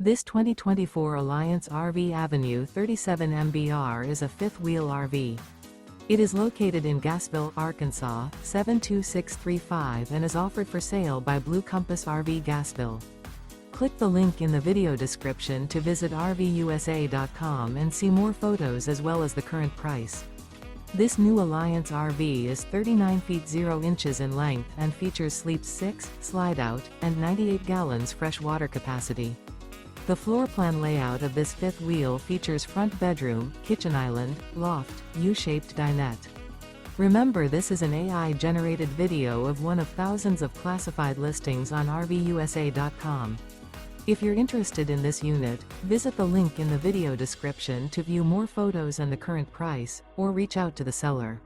This 2024 Alliance RV Avenue 37 MBR is a fifth-wheel RV. It is located in Gassville, Arkansas, 72635 and is offered for sale by Blue Compass RV Gassville. Click the link in the video description to visit RVUSA.com and see more photos as well as the current price. This new Alliance RV is 39 feet 0 inches in length and features sleeps 6, slide-out, and 98 gallons fresh water capacity. The floor plan layout of this fifth wheel features front bedroom, kitchen island, loft, U-shaped dinette. Remember, this is an AI-generated video of one of thousands of classified listings on RVUSA.com. If you're interested in this unit, visit the link in the video description to view more photos and the current price, or reach out to the seller.